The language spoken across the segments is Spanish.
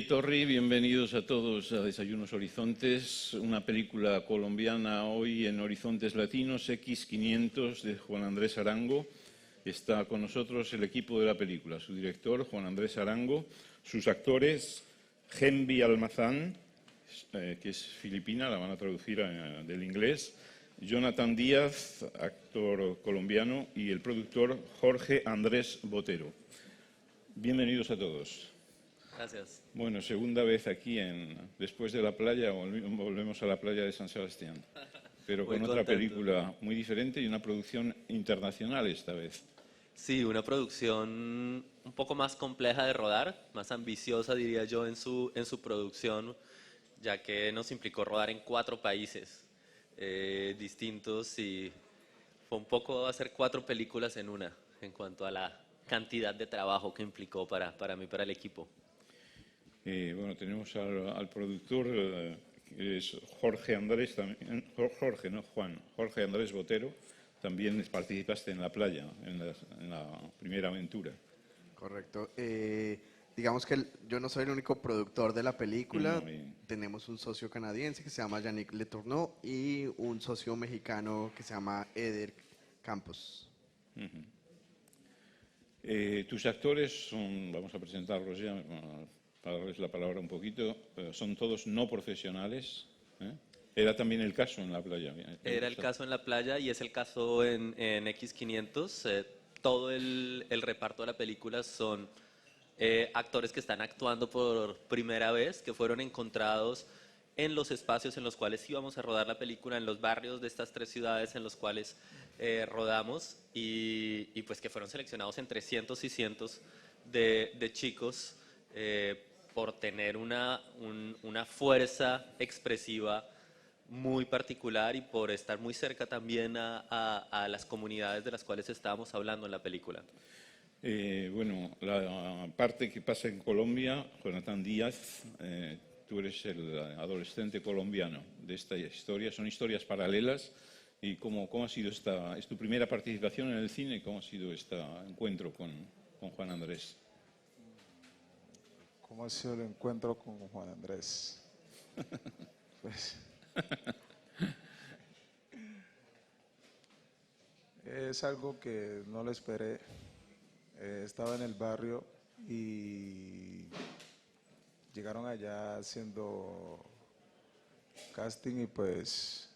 Torri, bienvenidos a todos a Desayunos Horizontes, una película colombiana hoy en Horizontes Latinos, X500 de Juan Andrés Arango. Está con nosotros el equipo de la película, su director Juan Andrés Arango, sus actores Gembi Almazán, que es filipina, la van a traducir del inglés, Jonathan Díaz, actor colombiano, y el productor Jorge Andrés Botero. Bienvenidos a todos. Gracias. Bueno, segunda vez aquí, después de la playa, volvemos a la playa de San Sebastián, pero con otra película muy diferente y una producción internacional esta vez. Sí, una producción un poco más compleja de rodar, más ambiciosa diría yo en su producción, ya que nos implicó rodar en 4 países distintos y fue un poco hacer 4 películas en una, en cuanto a la cantidad de trabajo que implicó para mí, para el equipo. Bueno, tenemos al productor, que es Jorge Andrés, también, Jorge, no Juan, Jorge Andrés Botero. También participaste en la playa, en la primera aventura. Correcto. Digamos que yo no soy el único productor de la película. Tenemos un socio canadiense que se llama Yannick Letourneau y un socio mexicano que se llama Eder Campos. Tus actores son, vamos a presentarlos ya, para darles la palabra un poquito, son todos no profesionales. Era también el caso en la playa. Era el caso en la playa y es el caso en X500. Todo el reparto de la película son actores que están actuando por primera vez, que fueron encontrados en los espacios en los cuales íbamos a rodar la película, en los barrios de estas 3 ciudades en los cuales rodamos y pues que fueron seleccionados entre cientos y cientos de chicos por tener una fuerza expresiva muy particular y por estar muy cerca también a las comunidades de las cuales estábamos hablando en la película. Bueno, la parte que pasa en Colombia, Jonathan Díaz, tú eres el adolescente colombiano de esta historia. Son historias paralelas. ¿Y cómo ha sido esta? ¿Es tu primera participación en el cine? ¿Cómo ha sido este encuentro con Juan Andrés? ¿Cómo ha sido el encuentro con Juan Andrés? Pues, es algo que no lo esperé. Estaba en el barrio y llegaron allá haciendo casting y pues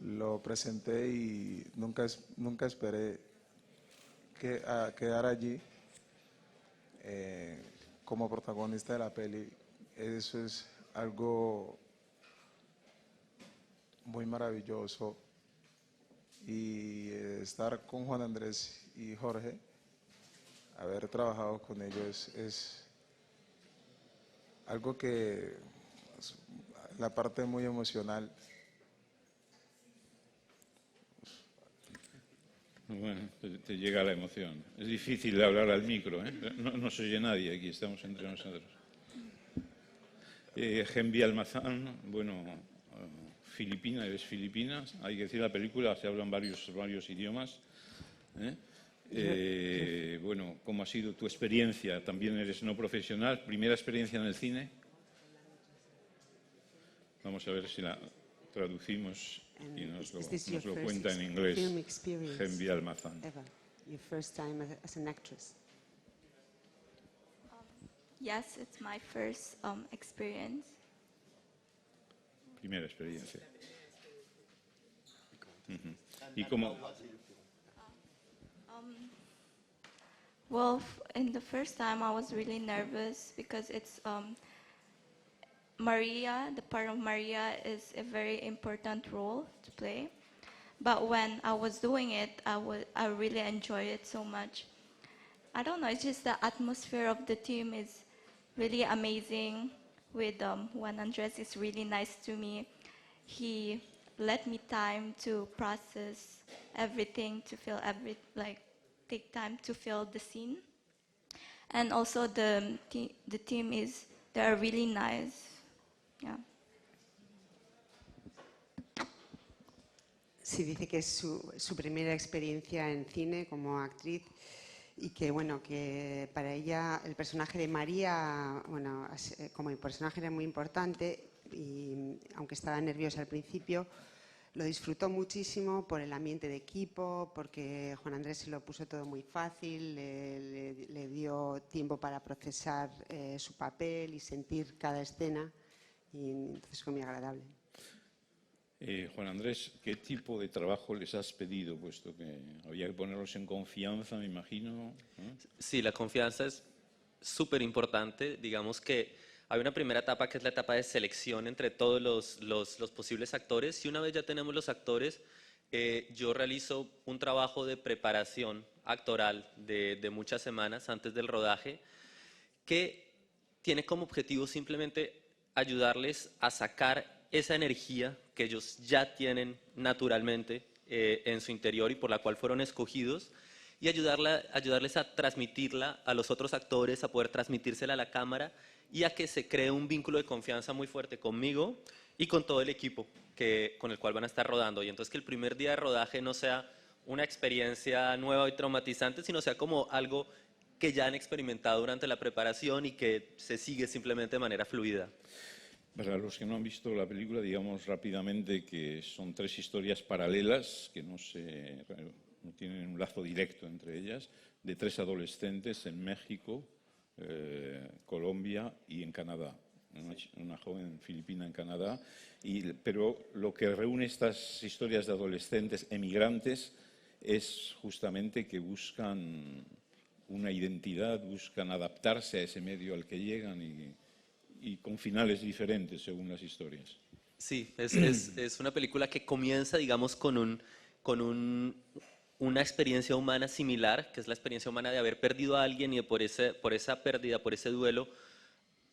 lo presenté y nunca esperé quedar allí como protagonista de la peli. Eso es algo muy maravilloso y estar con Juan Andrés y Jorge, haber trabajado con ellos es algo que la parte muy emocional. Bueno, te llega la emoción. Es difícil hablar al micro, ¿eh? No se oye nadie aquí, estamos entre nosotros. Gembi Almazán, bueno, filipina, eres filipina. Hay que decir, la película se hablan varios idiomas. Bueno, ¿cómo ha sido tu experiencia? También eres no profesional. ¿Primera experiencia en el cine? Vamos a ver si la traducimos y nos lo cuenta en inglés. Gembi Almazán. Your first time as an actress? Yes, it's my first experience. Primera experiencia. ¿Y cómo? Well, in the first time I was really nervous because it's Maria, the part of Maria is a very important role to play. But when I was doing it, I really enjoyed it so much. I don't know, it's just the atmosphere of the team is really amazing. With Juan Andres, is really nice to me. He let me time to process everything, to feel take time to feel the scene. And also the team they're really nice. Yeah. Sí, dice que es su primera experiencia en cine como actriz y que, bueno, que para ella el personaje de María, bueno, como el personaje era muy importante y aunque estaba nerviosa al principio, lo disfrutó muchísimo por el ambiente de equipo, porque Juan Andrés se lo puso todo muy fácil, le dio tiempo para procesar su papel y sentir cada escena, y entonces fue muy agradable. Juan Andrés, ¿qué tipo de trabajo les has pedido? Puesto que había que ponerlos en confianza, me imagino, ¿no? Sí, la confianza es súper importante. Digamos que hay una primera etapa que es la etapa de selección entre todos los posibles actores. Y una vez ya tenemos los actores, yo realizo un trabajo de preparación actoral de muchas semanas antes del rodaje que tiene como objetivo simplemente ayudarles a sacar esa energía que ellos ya tienen naturalmente en su interior y por la cual fueron escogidos, y ayudarles a transmitirla a los otros actores, a poder transmitírsela a la cámara y a que se cree un vínculo de confianza muy fuerte conmigo y con todo el equipo con el cual van a estar rodando. Y entonces que el primer día de rodaje no sea una experiencia nueva y traumatizante, sino sea como algo que ya han experimentado durante la preparación y que se sigue simplemente de manera fluida. Para los que no han visto la película, digamos rápidamente que son tres historias paralelas que no tienen un lazo directo entre ellas, de tres adolescentes en México, Colombia y en Canadá. Una joven filipina en Canadá. Pero lo que reúne estas historias de adolescentes emigrantes es justamente que buscan una identidad, buscan adaptarse a ese medio al que llegan y con finales diferentes según las historias. Sí, es una película que comienza, digamos, una experiencia humana similar, que es la experiencia humana de haber perdido a alguien y de por esa pérdida, por ese duelo,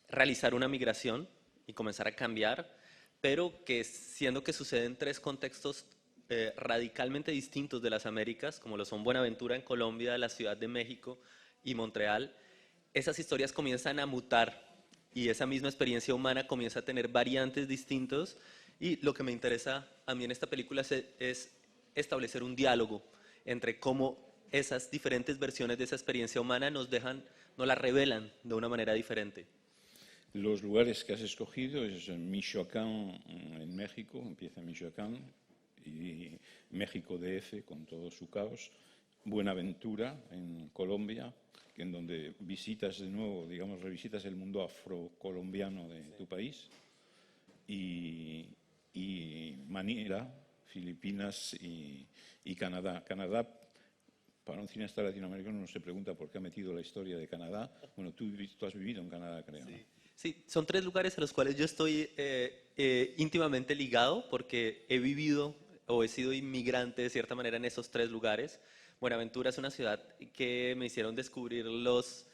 realizar una migración y comenzar a cambiar, pero que siendo que sucede en tres contextos radicalmente distintos de las Américas, como lo son Buenaventura en Colombia, la Ciudad de México y Montreal, esas historias comienzan a mutar y esa misma experiencia humana comienza a tener variantes distintos, y lo que me interesa a mí en esta película es establecer un diálogo entre cómo esas diferentes versiones de esa experiencia humana nos la revelan de una manera diferente. Los lugares que has escogido es Michoacán, en México, empieza en Michoacán, y México DF con todo su caos, Buenaventura en Colombia, en donde visitas de nuevo, digamos, revisitas el mundo afrocolombiano de tu país, y Manila, Filipinas y Canadá. Canadá, para un cineasta latinoamericano no se pregunta por qué ha metido la historia de Canadá. Bueno, tú has vivido en Canadá, creo. Sí. Sí, son tres lugares a los cuales yo estoy íntimamente ligado porque he vivido o he sido inmigrante de cierta manera en esos tres lugares. Buenaventura es una ciudad que me hicieron descubrir los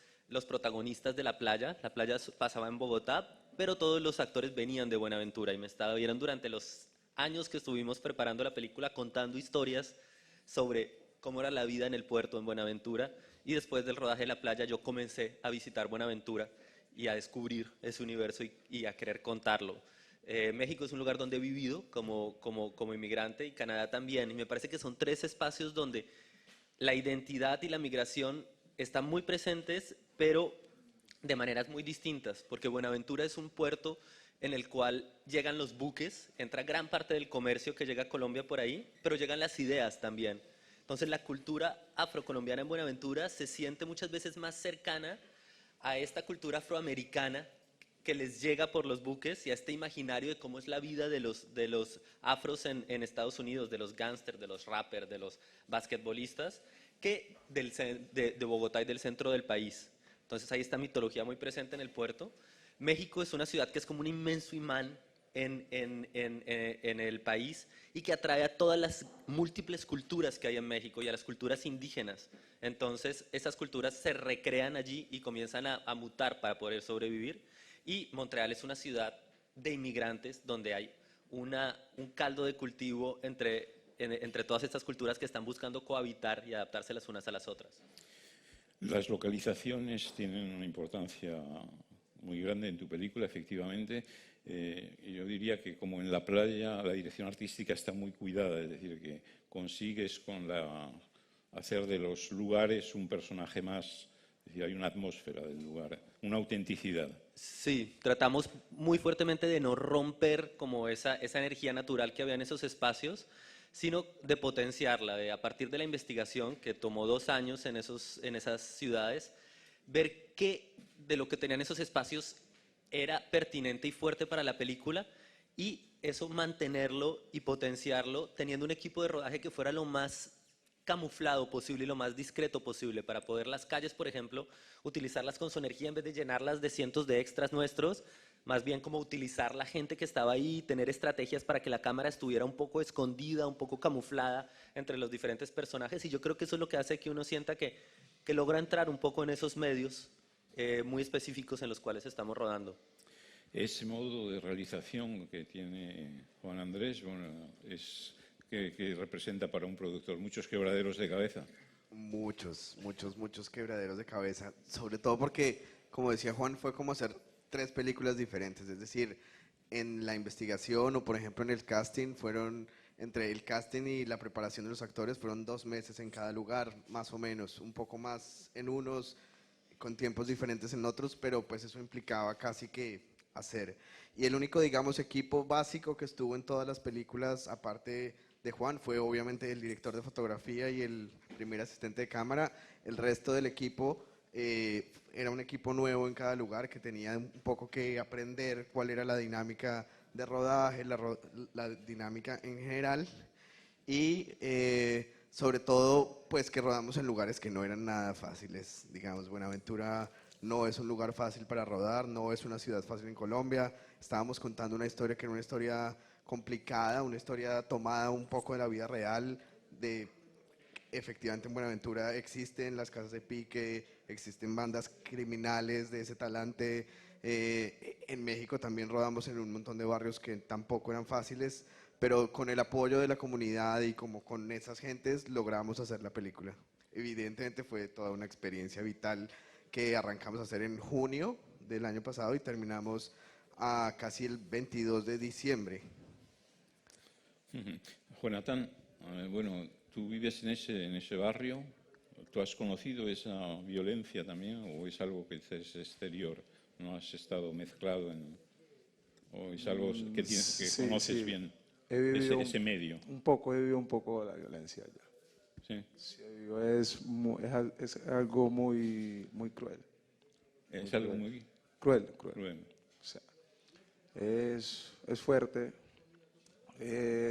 protagonistas de la playa. La playa pasaba en Bogotá, pero todos los actores venían de Buenaventura y vieron durante los años que estuvimos preparando la película contando historias sobre cómo era la vida en el puerto en Buenaventura, y después del rodaje de la playa yo comencé a visitar Buenaventura y a descubrir ese universo y a querer contarlo. México es un lugar donde he vivido como inmigrante, y Canadá también, y me parece que son tres espacios donde la identidad y la migración están muy presentes, pero de maneras muy distintas, porque Buenaventura es un puerto en el cual llegan los buques, entra gran parte del comercio que llega a Colombia por ahí, pero llegan las ideas también. Entonces la cultura afrocolombiana en Buenaventura se siente muchas veces más cercana a esta cultura afroamericana que les llega por los buques y a este imaginario de cómo es la vida de los afros en Estados Unidos, de los gángsters, de los rappers, de los basquetbolistas, que de Bogotá y del centro del país. Entonces hay esta mitología muy presente en el puerto. México es una ciudad que es como un inmenso imán en el país y que atrae a todas las múltiples culturas que hay en México y a las culturas indígenas. Entonces esas culturas se recrean allí y comienzan a mutar para poder sobrevivir. Y Montreal es una ciudad de inmigrantes donde hay un caldo de cultivo entre todas estas culturas que están buscando cohabitar y adaptarse las unas a las otras. Las localizaciones tienen una importancia muy grande en tu película, efectivamente. Yo diría que como en la playa la dirección artística está muy cuidada, es decir, que consigues con hacer de los lugares un personaje más. Es decir, hay una atmósfera del lugar, una autenticidad. Sí, tratamos muy fuertemente de no romper como esa energía natural que había en esos espacios, sino de potenciarla, de a partir de la investigación que tomó 2 años en esas ciudades, ver qué de lo que tenían esos espacios era pertinente y fuerte para la película y eso mantenerlo y potenciarlo teniendo un equipo de rodaje que fuera lo más camuflado posible y lo más discreto posible para poder las calles, por ejemplo, utilizarlas con su energía en vez de llenarlas de cientos de extras nuestros, más bien como utilizar la gente que estaba ahí, tener estrategias para que la cámara estuviera un poco escondida, un poco camuflada entre los diferentes personajes y yo creo que eso es lo que hace que uno sienta que logra entrar un poco en esos medios muy específicos en los cuales estamos rodando. Ese modo de realización que tiene Juan Andrés, bueno, es que representa para un productor muchos quebraderos de cabeza. Muchos, muchos, muchos quebraderos de cabeza. Sobre todo porque, como decía Juan, fue como hacer 3 películas diferentes. Es decir, en la investigación o, por ejemplo, en el casting, fueron entre el casting y la preparación de los actores, fueron 2 meses en cada lugar, más o menos. Un poco más en unos, con tiempos diferentes en otros, pero pues eso implicaba casi que hacer. Y el único, digamos, equipo básico que estuvo en todas las películas, aparte de Juan, fue obviamente el director de fotografía y el primer asistente de cámara. El resto del equipo era un equipo nuevo en cada lugar que tenía un poco que aprender cuál era la dinámica de rodaje, la dinámica en general y sobre todo pues que rodamos en lugares que no eran nada fáciles. Digamos, Buenaventura no es un lugar fácil para rodar, no es una ciudad fácil en Colombia. Estábamos contando una historia que era una historia complicada, una historia tomada un poco de la vida real, de efectivamente en Buenaventura existen las casas de pique, existen bandas criminales de ese talante. En México también rodamos en un montón de barrios que tampoco eran fáciles, pero con el apoyo de la comunidad y como con esas gentes logramos hacer la película. Evidentemente fue toda una experiencia vital que arrancamos a hacer en junio del año pasado y terminamos a casi el 22 de diciembre. Jonathan, bueno, tú vives en ese barrio, ¿tú has conocido esa violencia también o es algo que es exterior? ¿No has estado mezclado o es algo que Sí, conoces sí. bien, He vivido ese medio? he vivido un poco la violencia allá. Sí. Sí, he vivido, es algo muy, muy cruel. Es algo muy Cruel, cruel. cruel. O sea, es fuerte.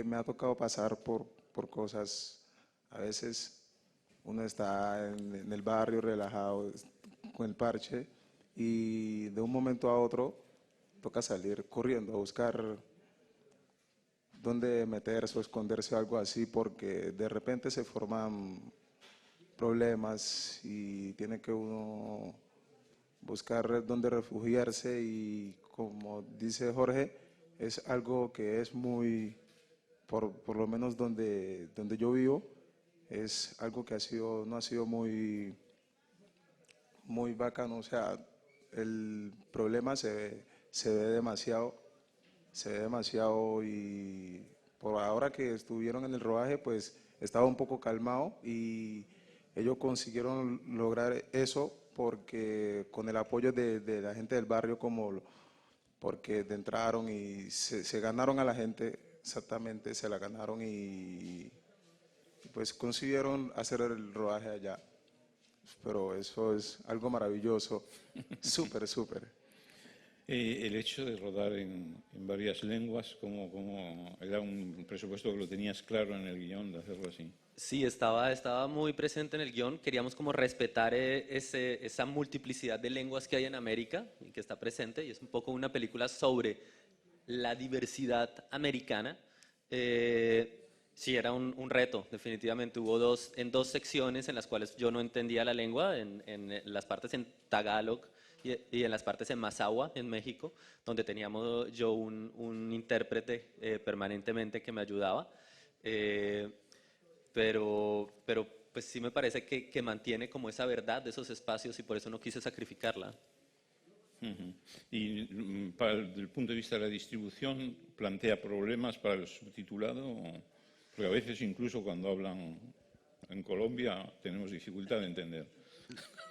Me ha tocado pasar por cosas, a veces uno está en el barrio relajado con el parche y de un momento a otro toca salir corriendo a buscar dónde meterse o esconderse o algo así porque de repente se forman problemas y tiene que uno buscar dónde refugiarse y como dice Jorge, es algo que es muy, por lo menos donde yo vivo, es algo que no ha sido muy, muy bacano, o sea, el problema se ve demasiado y por ahora que estuvieron en el rodaje, pues estaba un poco calmado y ellos consiguieron lograr eso porque con el apoyo de la gente del barrio, porque entraron y se ganaron a la gente, exactamente, se la ganaron y pues consiguieron hacer el rodaje allá. Pero eso es algo maravilloso, súper, súper. El hecho de rodar en varias lenguas, ¿cómo era un presupuesto que lo tenías claro en el guión de hacerlo así? Sí, estaba muy presente en el guión. Queríamos como respetar esa multiplicidad de lenguas que hay en América y que está presente. Y es un poco una película sobre la diversidad americana. Sí, era un reto, definitivamente. Hubo en dos secciones en las cuales yo no entendía la lengua, en las partes en Tagalog y en las partes en Mazahua, en México, donde teníamos yo un intérprete permanentemente que me ayudaba. Pero pues sí me parece que mantiene como esa verdad de esos espacios y por eso no quise sacrificarla. Ujú. Y desde el punto de vista de la distribución, ¿plantea problemas para el subtitulado? Porque a veces incluso cuando hablan en Colombia tenemos dificultad de entender.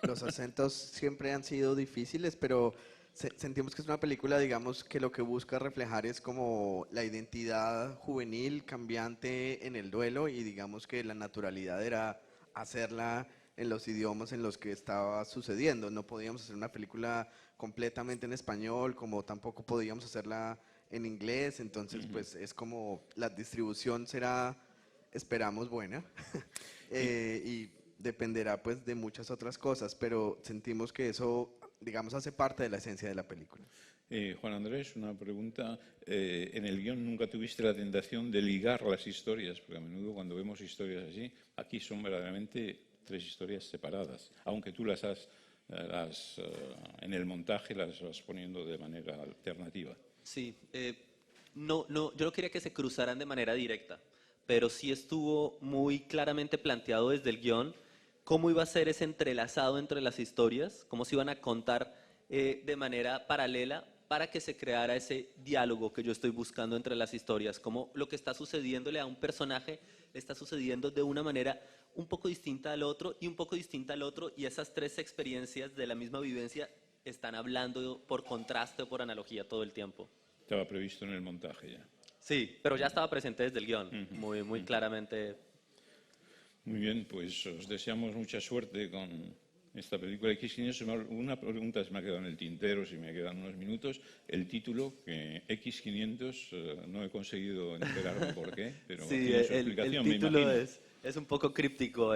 Los acentos siempre han sido difíciles, pero sentimos que es una película, digamos, que lo que busca reflejar es como la identidad juvenil cambiante en el duelo y digamos que la naturalidad era hacerla en los idiomas en los que estaba sucediendo. No podíamos hacer una película completamente en español, como tampoco podíamos hacerla en inglés, entonces pues es como la distribución será, esperamos, buena y dependerá pues de muchas otras cosas, pero sentimos que eso, digamos, hace parte de la esencia de la película. Juan Andrés, una pregunta. En el guión nunca tuviste la tentación de ligar las historias, porque a menudo cuando vemos historias así, aquí son verdaderamente 3 historias separadas, aunque tú en el montaje las vas poniendo de manera alternativa. Sí, yo no quería que se cruzaran de manera directa, pero sí estuvo muy claramente planteado desde el guión cómo iba a ser ese entrelazado entre las historias, cómo se iban a contar de manera paralela para que se creara ese diálogo que yo estoy buscando entre las historias, cómo lo que está sucediéndole a un personaje le está sucediendo de una manera un poco distinta al otro y un poco distinta al otro, y esas 3 experiencias de la misma vivencia están hablando por contraste o por analogía todo el tiempo. Estaba previsto en el montaje ya. Sí, pero ya estaba presente desde el guión, muy claramente. Muy bien, pues os deseamos mucha suerte con esta película X500. Una pregunta se me ha quedado en el tintero, si me quedan unos minutos. El título, que X500, no he conseguido enterarme por qué, pero Sí, tiene su explicación, el título me imagino. es un poco críptico.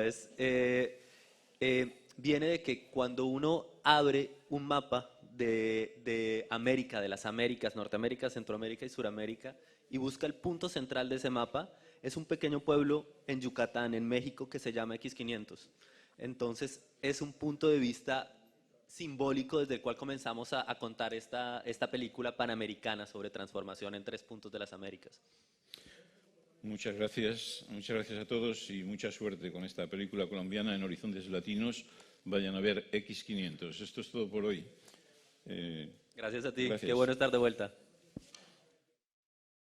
Viene de que cuando uno abre un mapa de América, de las Américas, Norteamérica, Centroamérica y Suramérica, y busca el punto central de ese mapa, es un pequeño pueblo en Yucatán, en México, que se llama X500. Entonces, es un punto de vista simbólico desde el cual comenzamos a contar esta película panamericana sobre transformación en 3 puntos de las Américas. Muchas gracias a todos y mucha suerte con esta película colombiana en Horizontes Latinos. Vayan a ver X500. Esto es todo por hoy. Gracias a ti, Gracias. qué bueno estar de vuelta.